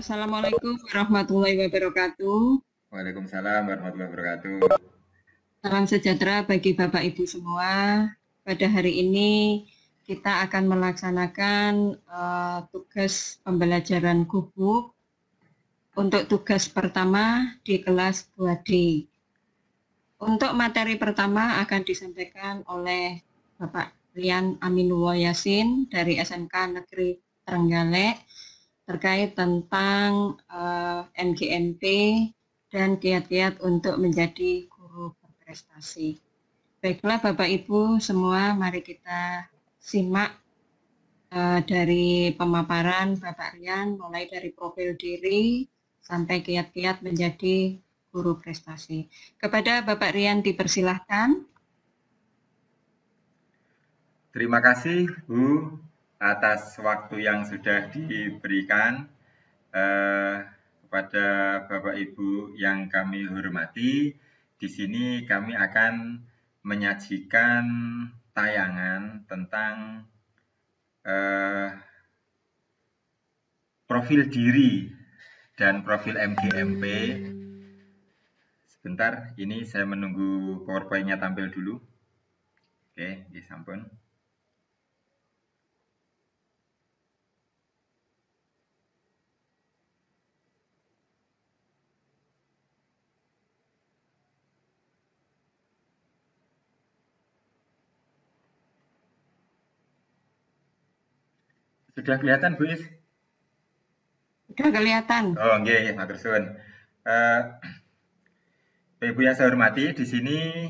Assalamualaikum warahmatullahi wabarakatuh. Waalaikumsalam warahmatullahi wabarakatuh. Salam sejahtera bagi Bapak Ibu semua. Pada hari ini kita akan melaksanakan tugas pembelajaran gubuk untuk tugas pertama di kelas 2D. Untuk materi pertama akan disampaikan oleh Bapak Rian Aminullah Yasin dari SMK Negeri Trenggalek terkait tentang MGMP dan kiat-kiat untuk menjadi guru berprestasi. Baiklah Bapak Ibu semua, mari kita simak dari pemaparan Bapak Rian mulai dari profil diri sampai kiat-kiat menjadi guru prestasi. Kepada Bapak Rian dipersilahkan. Terima kasih Bu atas waktu yang sudah diberikan kepada Bapak Ibu yang kami hormati. Di sini kami akan menyajikan tayangan tentang profil diri dan profil MGMP. Sebentar, ini saya menunggu PowerPoint-nya tampil dulu. Oke, ya sampun. Sudah kelihatan, Bu Is? Sudah kelihatan. Oh, nggih, matur suwun. Ibu yang saya hormati, di sini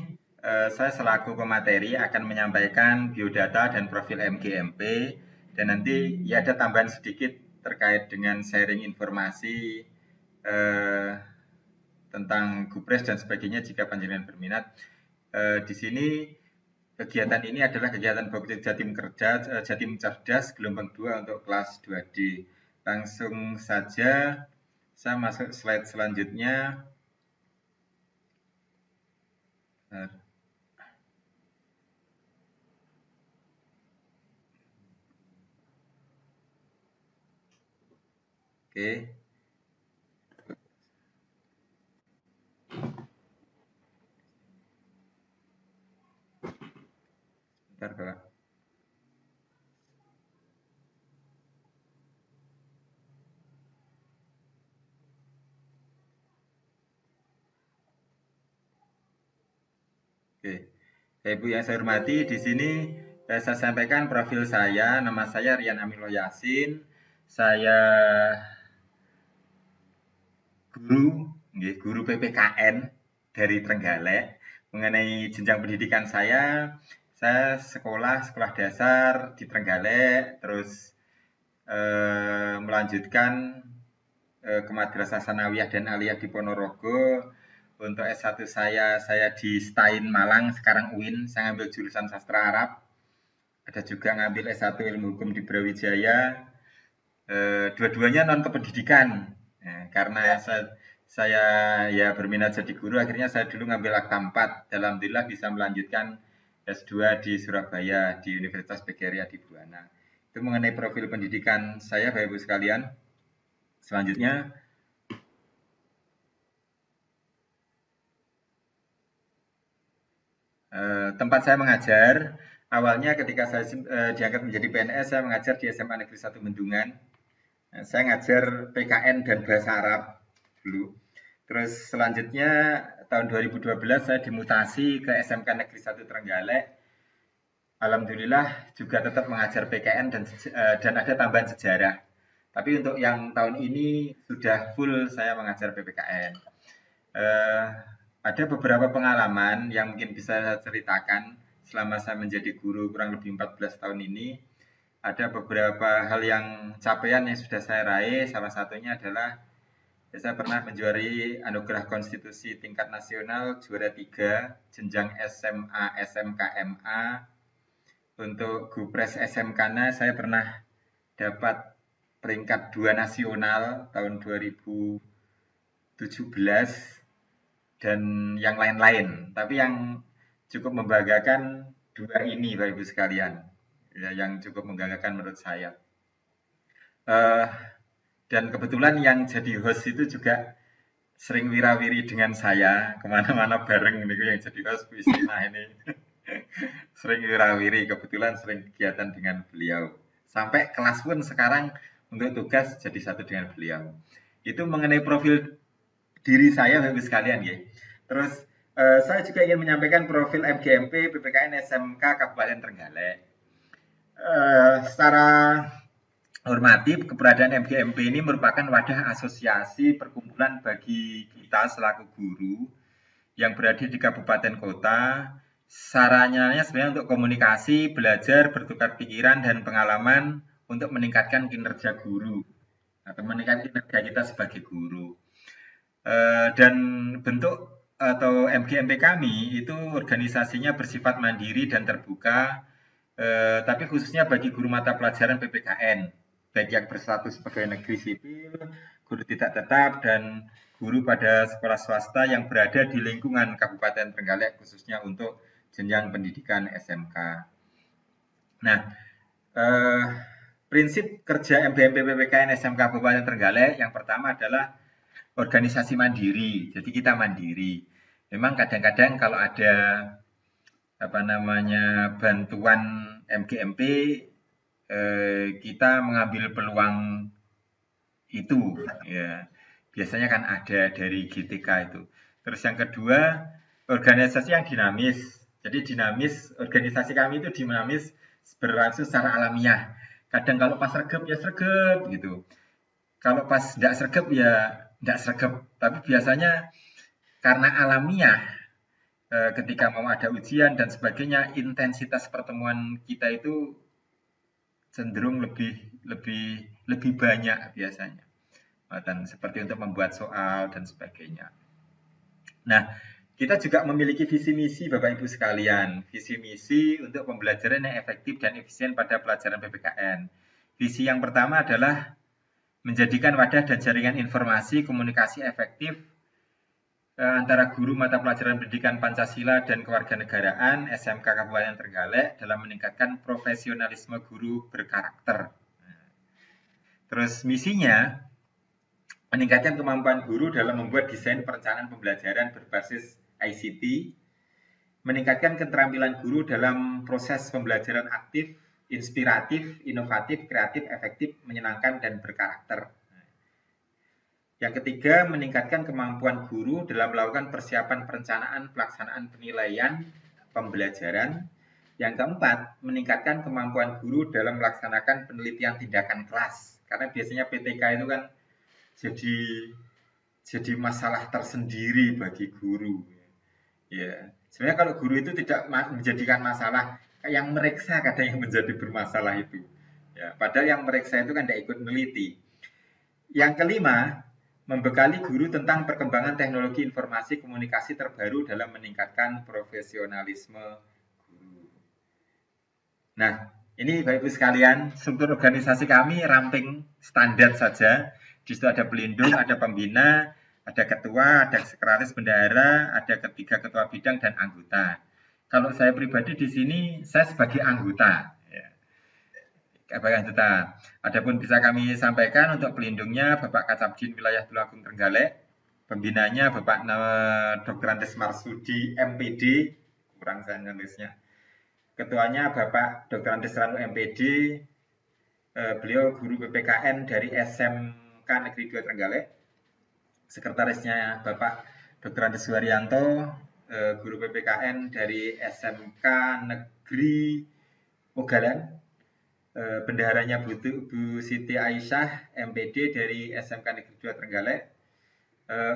saya selaku pemateri akan menyampaikan biodata dan profil MGMP dan nanti ya ada tambahan sedikit terkait dengan sharing informasi tentang Gupres dan sebagainya jika panjenengan berminat. Di sini kegiatan ini adalah kegiatan Bakti Jatim Kerja, Jatim Cerdas gelombang 2 untuk kelas 2D. Langsung saja saya masuk slide selanjutnya. Oke. Bentar, Bapak. Oke, Ibu yang saya hormati, di sini saya sampaikan profil saya. Nama saya Rian Aminullah Yasin. Saya guru PPKN dari Trenggalek. Mengenai jenjang pendidikan saya sekolah dasar di Trenggalek, terus melanjutkan ke Madrasah Sanawiyah dan Aliyah di Ponorogo. Untuk S1 saya di STAIN Malang, sekarang UIN, saya ngambil jurusan sastra Arab. Ada juga ngambil S1 ilmu hukum di Brawijaya. Dua-duanya non kependidikan. Karena saya ya berminat jadi guru, akhirnya saya dulu ngambil akta 4. Alhamdulillah bisa melanjutkan S2 di Surabaya di Universitas PGRI Adi Buana. Itu mengenai profil pendidikan saya, Bapak Ibu sekalian. Selanjutnya, tempat saya mengajar, awalnya ketika saya diangkat menjadi PNS, saya mengajar di SMA Negeri 1 Bendungan. Saya ngajar PKN dan Bahasa Arab dulu. Terus selanjutnya tahun 2012 saya dimutasi ke SMK Negeri 1 Trenggalek. Alhamdulillah juga tetap mengajar PKN dan ada tambahan sejarah. Tapi untuk yang tahun ini sudah full saya mengajar PPKN. Ada beberapa pengalaman yang mungkin bisa saya ceritakan selama saya menjadi guru kurang lebih 14 tahun ini. Ada beberapa hal yang capaian yang sudah saya raih. Salah satunya adalah saya pernah menjuarai anugerah konstitusi tingkat nasional juara 3 jenjang SMA SMK MA. Untuk Gupres SMK-nya saya pernah dapat peringkat 2 nasional tahun 2017 dan yang lain-lain. Tapi yang cukup membanggakan dua ini Bapak Ibu sekalian. Ya, yang cukup membanggakan menurut saya. Dan kebetulan yang jadi host itu juga sering wirawiri dengan saya, kemana-mana bareng ini yang jadi host Bu Istina ini. Sering wirawiri, kebetulan sering kegiatan dengan beliau. Sampai kelas pun sekarang untuk tugas jadi satu dengan beliau. Itu mengenai profil diri saya Bapak sekalian ya. Terus saya juga ingin menyampaikan profil MGMP PPKN SMK Kabupaten Trenggalek. Secara hormati, keberadaan MGMP ini merupakan wadah asosiasi perkumpulan bagi kita selaku guru yang berada di kabupaten kota. Sarannya sebenarnya untuk komunikasi, belajar, bertukar pikiran dan pengalaman untuk meningkatkan kinerja guru atau meningkatkan kinerja kita sebagai guru. Dan bentuk atau MGMP kami itu organisasinya bersifat mandiri dan terbuka, tapi khususnya bagi guru mata pelajaran PPKN, baik yang berstatus pegawai negeri sipil, guru tidak tetap, dan guru pada sekolah swasta yang berada di lingkungan Kabupaten Trenggalek, khususnya untuk jenjang pendidikan SMK. Nah, prinsip kerja MBMP PPKN SMK Kabupaten Trenggalek yang pertama adalah organisasi mandiri. Jadi kita mandiri. Memang kadang-kadang kalau ada bantuan MGMP, kita mengambil peluang itu. Ya, biasanya kan ada dari GTK itu. Terus yang kedua, organisasi yang dinamis. Jadi dinamis, organisasi kami itu dinamis berlangsung secara alamiah. Kadang kalau pas sregep ya sregep gitu. Kalau pas tidak sregep ya tidak sregep. Tapi biasanya karena alamiah, ketika mau ada ujian dan sebagainya, intensitas pertemuan kita itu cenderung lebih banyak biasanya. Dan seperti untuk membuat soal dan sebagainya. Nah, kita juga memiliki visi misi Bapak Ibu sekalian, visi misi untuk pembelajaran yang efektif dan efisien pada pelajaran PPKN. Visi yang pertama adalah menjadikan wadah dan jaringan informasi komunikasi efektif antara guru mata pelajaran pendidikan Pancasila dan kewarganegaraan SMK Kabupaten Trenggalek dalam meningkatkan profesionalisme guru berkarakter. Terus misinya meningkatkan kemampuan guru dalam membuat desain perencanaan pembelajaran berbasis ICT, meningkatkan keterampilan guru dalam proses pembelajaran aktif, inspiratif, inovatif, kreatif, efektif, menyenangkan, dan berkarakter. Yang ketiga, meningkatkan kemampuan guru dalam melakukan persiapan perencanaan pelaksanaan penilaian pembelajaran. Yang keempat, meningkatkan kemampuan guru dalam melaksanakan penelitian tindakan kelas. Karena biasanya PTK itu kan jadi masalah tersendiri bagi guru. Ya, sebenarnya kalau guru itu tidak menjadikan masalah, yang meriksa kadang yang menjadi bermasalah itu. Ya, padahal yang meriksa itu kan tidak ikut meneliti. Yang kelima, membekali guru tentang perkembangan teknologi informasi komunikasi terbaru dalam meningkatkan profesionalisme guru. Nah, ini Bapak Ibu sekalian, struktur organisasi kami ramping standar saja. Di situ ada pelindung, ada pembina, ada ketua, ada sekretaris bendahara, ada ketiga ketua bidang dan anggota. Kalau saya pribadi di sini, saya sebagai anggota. Sebagai anggota. Adapun bisa kami sampaikan untuk pelindungnya Bapak Kacabdin Wilayah Tulungagung Trenggalek, pembinanya Bapak Dr. Andes Marsudi MPD, kurang saya nulisnya. Ketuanya Bapak Dr. Andes Ranu MPD, beliau guru PPKN dari SMK Negeri 2 Trenggalek. Sekretarisnya Bapak Dr. Andes Suharyanto, guru PPKN dari SMK Negeri Ogalan. Bendaharanya Bu Siti Aisyah MPD dari SMK Negeri 2 Trenggalek.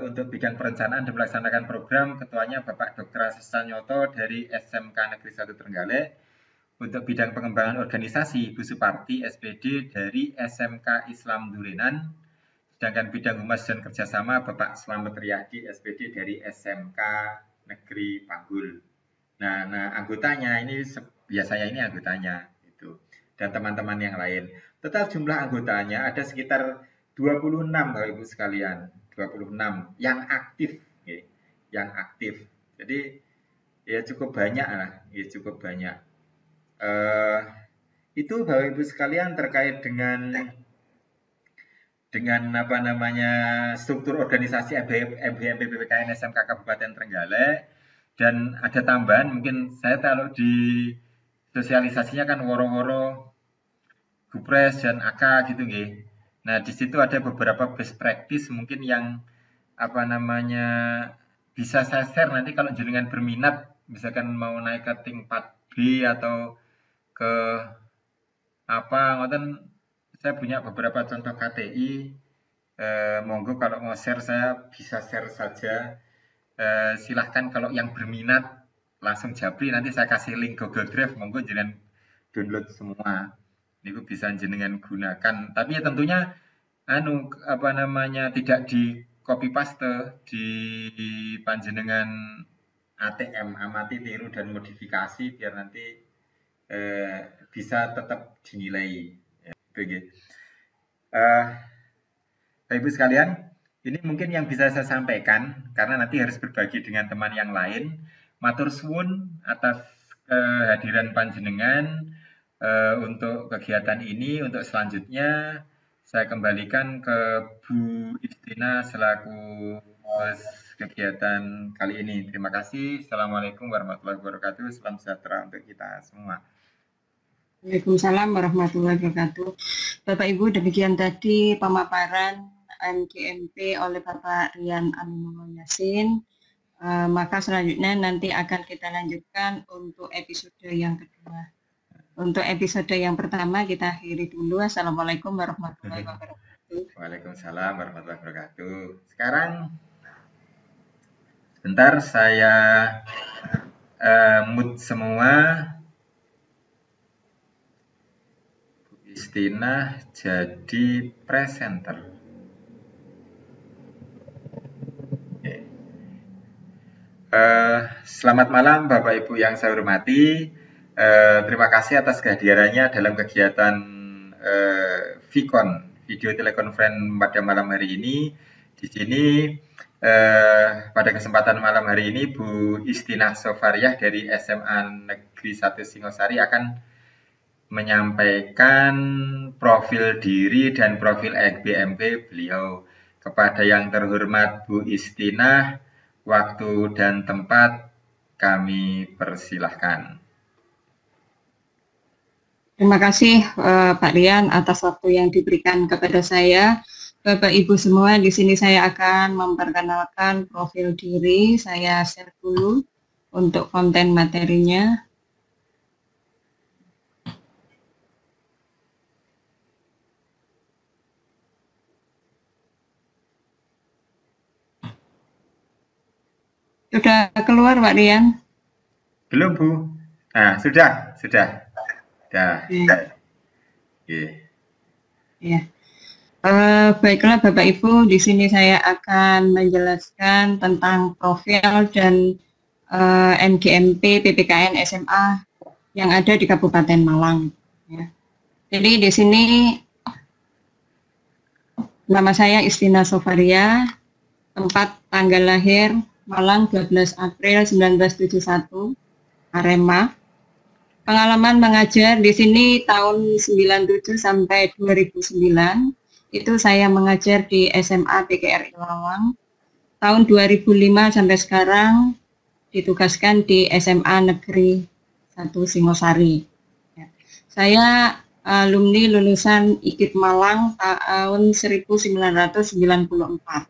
Untuk bidang perencanaan dan melaksanakan program, ketuanya Bapak Dr. Sanyoto dari SMK Negeri 1 Trenggalek. Untuk bidang pengembangan organisasi, Bu Suparti SPD dari SMK Islam Durenan. Sedangkan bidang humas dan kerjasama Bapak Slamet Riyadi SPD dari SMK Negeri Panggul. Nah anggotanya ini biasanya ini anggotanya itu, dan teman-teman yang lain. Total jumlah anggotanya ada sekitar 26 Bapak Ibu sekalian, 26 yang aktif, ya, yang aktif. Jadi ya cukup banyak lah, ya cukup banyak. Itu Bapak Ibu sekalian terkait dengan dengan apa namanya struktur organisasi MBMP PPKN SMK Kabupaten Trenggalek, dan ada tambahan mungkin saya taruh di sosialisasinya kan woro-woro Gupres dan AK gitu nggih. Nah, di situ ada beberapa best practice mungkin yang apa namanya bisa saya share nanti kalau jenengan berminat, misalkan mau naik ke tingkat B atau ke apa ngoten, saya punya beberapa contoh KTI. Monggo kalau mau share saya bisa share saja. Silahkan kalau yang berminat langsung japri, nanti saya kasih link Google Drive, monggo jenengan download semua. Ini bisa jenengan gunakan. Tapi ya tentunya apa namanya tidak di copy paste, di panjenengan ATM, amati, tiru dan modifikasi biar nanti bisa tetap dinilai. Begitu. Bapak Ibu sekalian, ini mungkin yang bisa saya sampaikan karena nanti harus berbagi dengan teman yang lain. Matur suwun atas kehadiran panjenengan untuk kegiatan ini. Untuk selanjutnya saya kembalikan ke Bu Istina selaku host kegiatan kali ini. Terima kasih. Assalamualaikum warahmatullahi wabarakatuh. Salam sejahtera untuk kita semua. Waalaikumsalam warahmatullahi wabarakatuh. Bapak Ibu, demikian tadi pemaparan MGMP oleh Bapak Rian Aminullah Yasin. Maka selanjutnya nanti akan kita lanjutkan untuk episode yang kedua. Untuk episode yang pertama kita akhiri dulu. Assalamualaikum warahmatullahi wabarakatuh. Waalaikumsalam warahmatullahi wabarakatuh. Sekarang sebentar saya mute semua. Bu Istina jadi presenter. Selamat malam Bapak Ibu yang saya hormati. Terima kasih atas kehadirannya dalam kegiatan VCon, video telekonferensi pada malam hari ini. Di sini pada kesempatan malam hari ini Bu Istina Sofariah dari SMA Negeri 1 Singosari akan menyampaikan profil diri dan profil MBMP beliau. Kepada yang terhormat Bu Istina, waktu dan tempat kami persilahkan. Terima kasih Pak Rian atas waktu yang diberikan kepada saya. Bapak Ibu semua, di sini saya akan memperkenalkan profil diri. Saya share dulu untuk konten materinya. Sudah keluar Pak Rian? Belum Bu. Nah, sudah. Dah. Ya. Baiklah Bapak Ibu, di sini saya akan menjelaskan tentang profil dan MGMP PPKN SMA yang ada di Kabupaten Malang. Ya. Jadi di sini nama saya Istina Sofariah, tempat tanggal lahir Malang 12 April 1971, Arema. Pengalaman mengajar di sini tahun 97 sampai 2009. Itu saya mengajar di SMA PGRI Lawang. Tahun 2005 sampai sekarang ditugaskan di SMA Negeri 1 Singosari. Ya. Saya alumni lulusan IKIP Malang tahun 1994.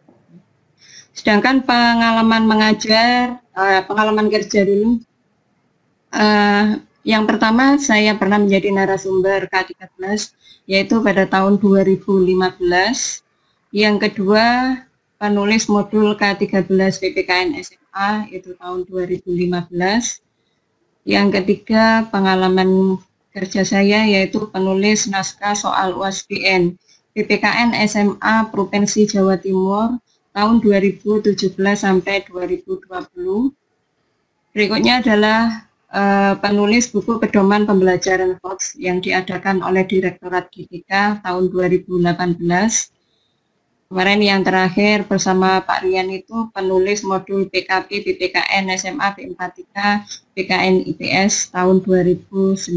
Sedangkan pengalaman mengajar, pengalaman kerja dulu, yang pertama saya pernah menjadi narasumber K13, yaitu pada tahun 2015. Yang kedua, penulis modul K13 PPKN SMA, itu tahun 2015. Yang ketiga, pengalaman kerja saya yaitu penulis naskah soal UASBN PPKN SMA Provinsi Jawa Timur tahun 2017 sampai 2020. Berikutnya adalah penulis buku pedoman pembelajaran HOTS yang diadakan oleh Direktorat GPK tahun 2018. Kemarin yang terakhir bersama Pak Rian itu penulis modul PKP PPKN SMA P43 PKN IPS tahun 2019.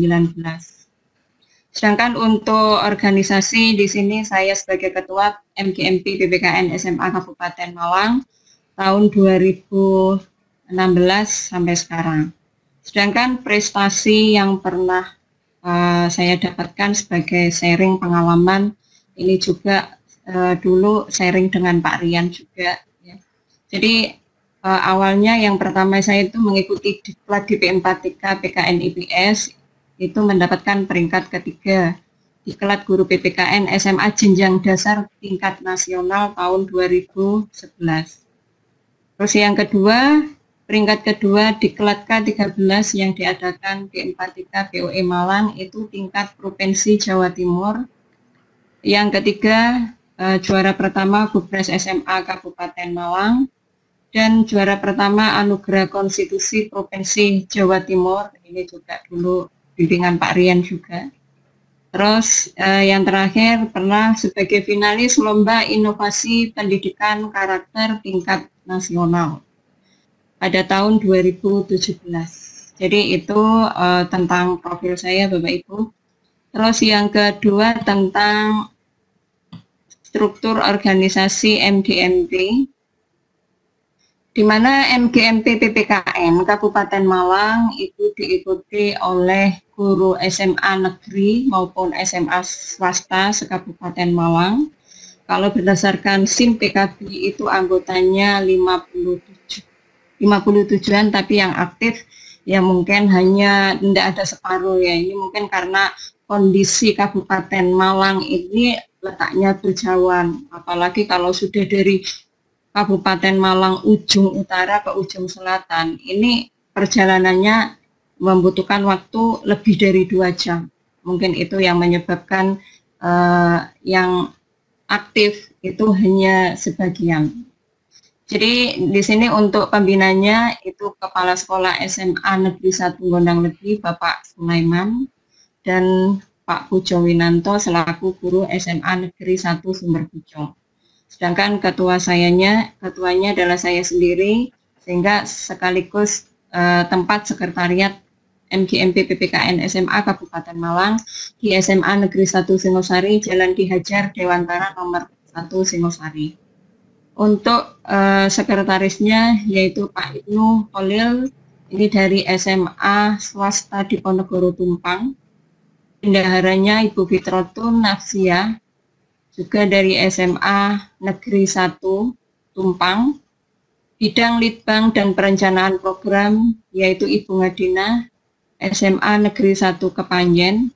Sedangkan untuk organisasi di sini saya sebagai Ketua MGMP PPKN SMA Kabupaten Malang tahun 2016 sampai sekarang. Sedangkan prestasi yang pernah saya dapatkan sebagai sharing pengalaman ini juga dulu sharing dengan Pak Rian juga. Ya. Jadi awalnya yang pertama saya itu mengikuti diklat di P4TK PKN IPS itu mendapatkan peringkat ketiga diklat guru PPKN SMA jenjang dasar tingkat nasional tahun 2011. Terus yang kedua, peringkat kedua diklat K13 yang diadakan P4TK POE Malang itu tingkat provinsi Jawa Timur. Yang ketiga, juara pertama Gubres SMA Kabupaten Malang. Dan juara pertama Anugerah Konstitusi Provinsi Jawa Timur, ini juga dulu bimbingan Pak Rian juga. Terus yang terakhir pernah sebagai finalis Lomba Inovasi Pendidikan Karakter Tingkat Nasional pada tahun 2017. Jadi itu tentang profil saya Bapak Ibu. Terus yang kedua tentang struktur organisasi MGMP, di mana MGMP PPKN Kabupaten Malang itu diikuti oleh guru SMA negeri maupun SMA swasta se-Kabupaten Malang. Kalau berdasarkan SIM PKB itu anggotanya 57-an, tapi yang aktif ya mungkin hanya tidak ada separuh ya. Ini mungkin karena kondisi Kabupaten Malang ini letaknya berjauhan, apalagi kalau sudah dari Kabupaten Malang ujung utara ke ujung selatan, ini perjalanannya membutuhkan waktu lebih dari 2 jam. Mungkin itu yang menyebabkan yang aktif itu hanya sebagian. Jadi di sini untuk pembinanya itu Kepala Sekolah SMA Negeri 1 Gondang Legi Bapak Sulaiman dan Pak Pujo Winanto selaku guru SMA Negeri 1 Sumber Pujo. Sedangkan ketuanya adalah saya sendiri, sehingga sekaligus tempat sekretariat MGMP PPKN SMA Kabupaten Malang di SMA Negeri 1 Singosari, Jalan Ki Hajar Dewantara nomor 1 Singosari. Untuk sekretarisnya yaitu Pak Ibnu Holil, ini dari SMA swasta di Ponegoro Tumpang. Bendaharanya Ibu Fitrotun Nafsia, juga dari SMA Negeri 1 Tumpang. Bidang Litbang dan Perencanaan Program yaitu Ibu Ngadina, SMA Negeri 1 Kepanjen.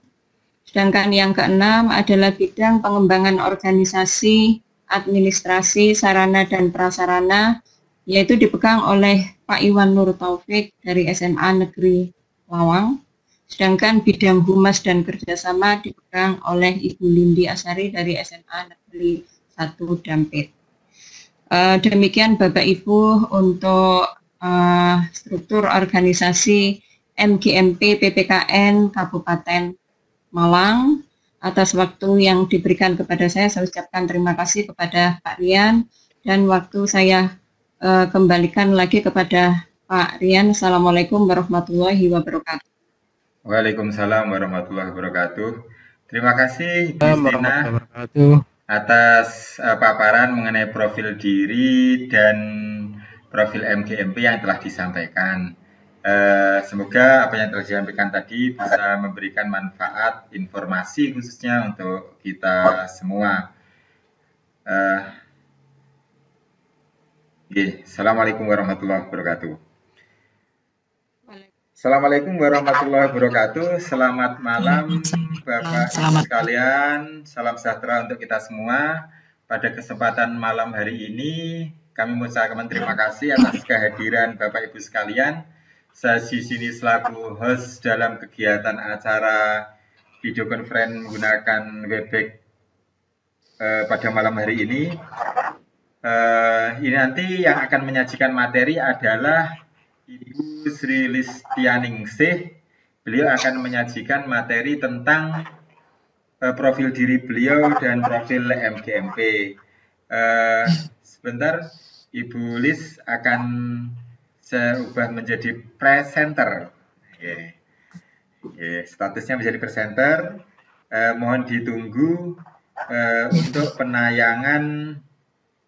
Sedangkan yang keenam adalah bidang pengembangan organisasi, administrasi, sarana dan prasarana, yaitu dipegang oleh Pak Iwan Nur Taufik dari SMA Negeri Lawang. Sedangkan bidang humas dan kerjasama dipegang oleh Ibu Lindi Asari dari SMA Negeri 1 Dampit. Demikian Bapak Ibu untuk struktur organisasi MGMP PPKN Kabupaten Malang. Atas waktu yang diberikan kepada saya ucapkan terima kasih kepada Pak Rian, dan waktu saya kembalikan lagi kepada Pak Rian. Assalamualaikum warahmatullahi wabarakatuh. Waalaikumsalam warahmatullahi wabarakatuh. Terima kasih Ibu Istina atas paparan mengenai profil diri dan profil MGMP yang telah disampaikan. Semoga apa yang telah disampaikan tadi bisa memberikan manfaat informasi khususnya untuk kita semua. Assalamualaikum warahmatullahi wabarakatuh. Assalamualaikum warahmatullahi wabarakatuh. Selamat malam Bapak Ibu sekalian. Salam sejahtera untuk kita semua. Pada kesempatan malam hari ini kami mengucapkan terima kasih atas kehadiran Bapak Ibu sekalian. Saya di sini selaku host dalam kegiatan acara video conference menggunakan Webex pada malam hari ini. Ini nanti yang akan menyajikan materi adalah Ibu Sri Listianingsih. Beliau akan menyajikan materi tentang profil diri beliau dan profil MGMP. Sebentar, Ibu Lis akan saya ubah menjadi presenter. Statusnya menjadi presenter. Mohon ditunggu untuk penayangan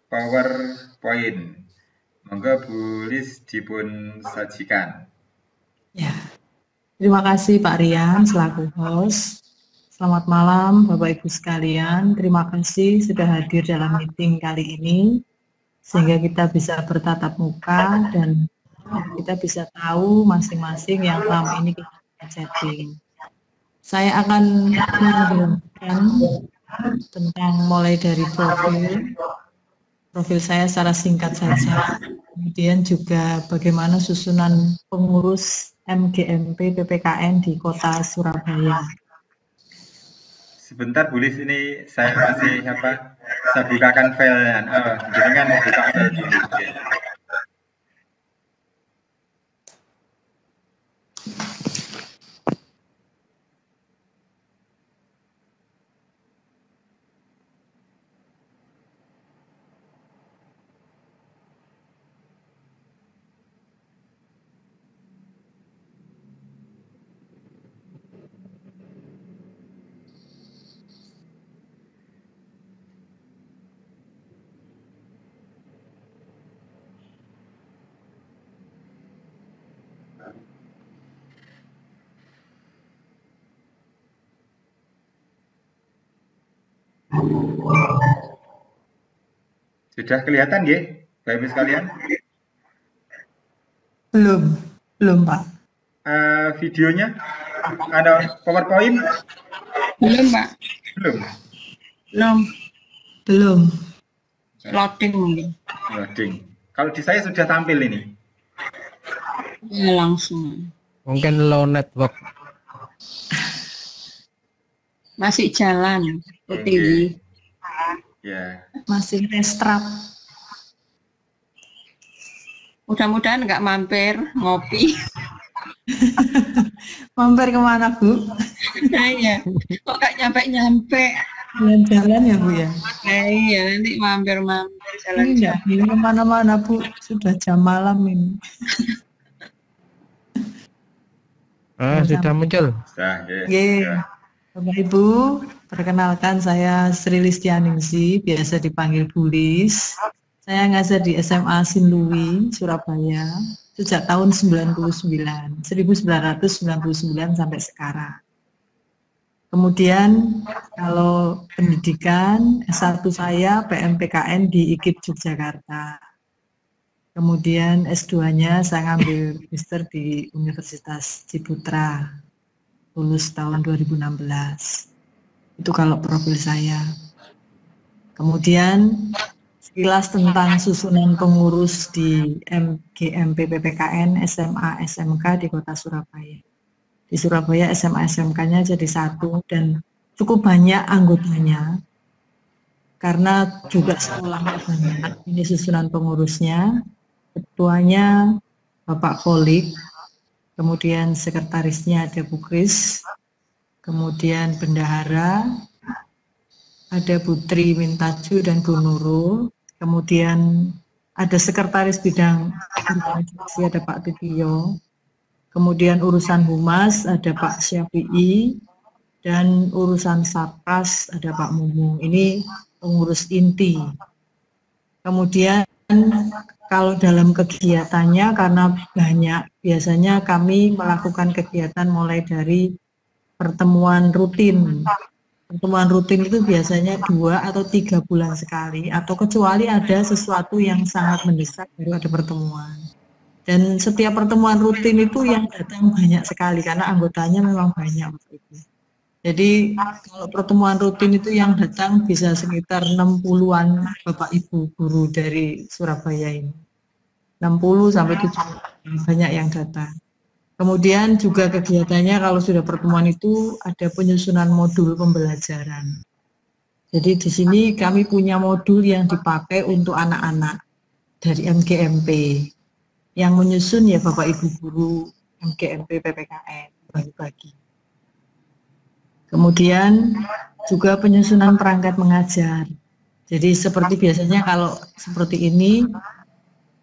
PowerPoint. Monggo Bu Lis dipun sajikan. Ya, terima kasih Pak Rian selaku host. Selamat malam Bapak Ibu sekalian. Terima kasih sudah hadir dalam meeting kali ini sehingga kita bisa bertatap muka dan kita bisa tahu masing-masing yang selama ini kita chatting. Saya akan menjelaskan tentang mulai dari profil saya secara singkat saja. Kemudian juga bagaimana susunan pengurus MGMP PPKN di Kota Surabaya. Sebentar Bu Lis, ini saya masih saya bukakan file. Jenengan buka file dulu. Sudah kelihatan nggih, Bapak Ibu sekalian? Belum Pak. Videonya ada PowerPoint? Belum, Pak. Belum. Loading mungkin. Loading. Kalau di saya sudah tampil ini. Ya, langsung. Mungkin low network. Masih jalan, OTW. Ya. Masih restart. Mudah-mudahan nggak mampir ngopi. Mampir kemana Bu? Nah, iya. Kok nggak nyampe-nyampe? Jalan-jalan ya Bu ya? Nah, iya, nanti mampir jalan-jalan. Ini kemana-mana Bu, sudah jam malam ini. Sudah muncul. Sudah, ya. Bapak Ibu, perkenalkan saya Sri Listianingsi, biasa dipanggil Bu Lis. Saya ngajar di SMA Sinlui, Surabaya, sejak tahun 1999 sampai sekarang. Kemudian kalau pendidikan S1 saya PMPKN di IKIP Yogyakarta. Kemudian S2-nya saya ngambil magister di Universitas Ciputra. Lulus tahun 2016. Itu kalau profil saya. Kemudian sekilas tentang susunan pengurus di MGMP PPKN SMA SMK di Kota Surabaya. Di Surabaya SMA SMK-nya jadi satu dan cukup banyak anggotanya. Karena juga sekolahnya banyak. Ini susunan pengurusnya. Ketuanya Bapak Kholik. Kemudian sekretarisnya ada Bu Kris, kemudian bendahara, ada Bu Tri Mintaju dan Bu Nurul, kemudian ada sekretaris bidang organisasi ada Pak Titio, kemudian urusan humas ada Pak Syafi'i, dan urusan satgas ada Pak Mumu. Ini pengurus inti. Kemudian kalau dalam kegiatannya karena banyak, biasanya kami melakukan kegiatan mulai dari pertemuan rutin. Pertemuan rutin itu biasanya 2 atau 3 bulan sekali, atau kecuali ada sesuatu yang sangat mendesak baru ada pertemuan. Dan setiap pertemuan rutin itu yang datang banyak sekali karena anggotanya memang banyak. Jadi kalau pertemuan rutin itu yang datang bisa sekitar 60-an Bapak Ibu guru dari Surabaya ini. 60 sampai 70 banyak yang datang. Kemudian juga kegiatannya kalau sudah pertemuan itu ada penyusunan modul pembelajaran. Jadi di sini kami punya modul yang dipakai untuk anak-anak dari MGMP. Yang menyusun ya Bapak Ibu guru MGMP PPKN bagi-bagi. Kemudian juga penyusunan perangkat mengajar. Jadi seperti biasanya kalau seperti ini,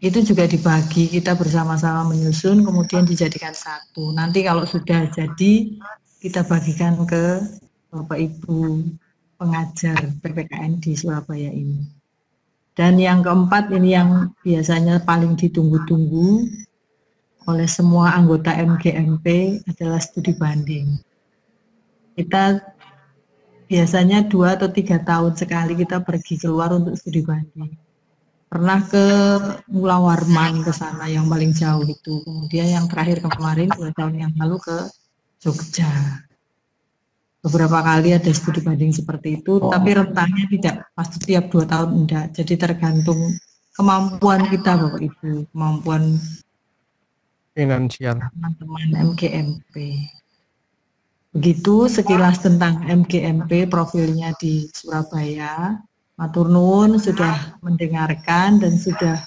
itu juga dibagi, kita bersama-sama menyusun, kemudian dijadikan satu. Nanti kalau sudah jadi, kita bagikan ke Bapak Ibu pengajar PPKN di Surabaya ini. Dan yang keempat ini yang biasanya paling ditunggu-tunggu oleh semua anggota MGMP adalah studi banding. Kita biasanya 2 atau 3 tahun sekali kita pergi keluar untuk studi banding. Pernah ke Mula Warman ke sana yang paling jauh itu. Kemudian yang terakhir kemarin 2 tahun yang lalu ke Jogja. Beberapa kali ada studi banding seperti itu, tapi rentangnya tidak pasti tiap 2 tahun enggak. Jadi tergantung kemampuan kita Bapak Ibu, kemampuan finansial teman-teman MGMP. Begitu sekilas tentang MGMP profilnya di Surabaya. Matur nuwun sudah mendengarkan dan sudah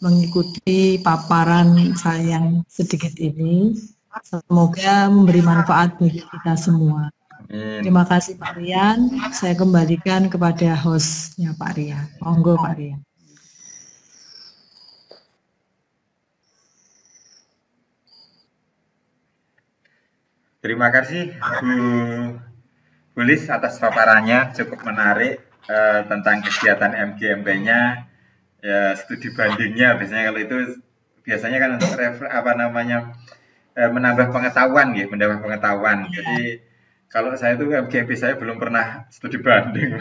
mengikuti paparan saya yang sedikit ini. Semoga memberi manfaat bagi kita semua. Terima kasih Pak Rian. Saya kembalikan kepada hostnya Pak Rian. Monggo Pak Rian. Terima kasih Bu Lis atas paparannya, cukup menarik tentang kegiatan MGMP-nya, ya, studi bandingnya. Biasanya kalau itu biasanya kan untuk menambah pengetahuan, ya, menambah pengetahuan. Jadi kalau saya itu MGMP saya belum pernah studi banding.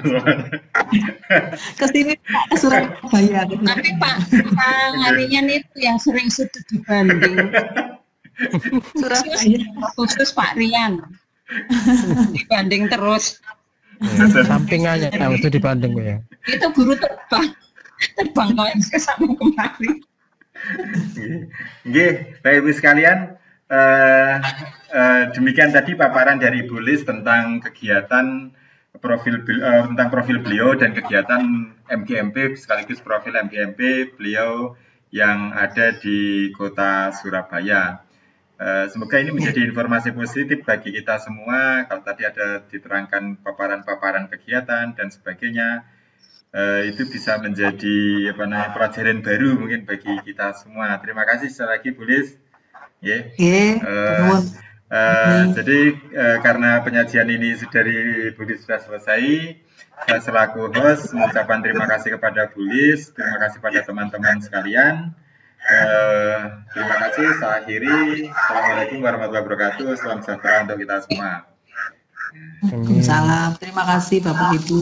Kesini Pak ke Surabaya. Tapi Pak Rian itu yang sering studi banding. Khusus Pak Rian dibanding terus sampingannya itu dibanding ya. Itu guru terbang kalau ke sana kemari. Nggih, Bapak Ibu sekalian, demikian tadi paparan dari Bu Lis tentang kegiatan tentang profil beliau dan kegiatan MGMP sekaligus profil MGMP beliau yang ada di Kota Surabaya. Semoga ini menjadi informasi positif bagi kita semua. Kalau tadi ada diterangkan paparan-paparan kegiatan dan sebagainya, itu bisa menjadi pelajaran baru mungkin bagi kita semua. Terima kasih sekali lagi Bu Lis. Jadi karena penyajian ini dari Bu Lis sudah selesai, saya selaku host mengucapkan terima kasih kepada Bu Lis, terima kasih pada teman-teman sekalian. Terima kasih, saya akhiri. Assalamualaikum warahmatullahi wabarakatuh. Salam sejahtera untuk kita semua. Salam, terima kasih Bapak Ibu.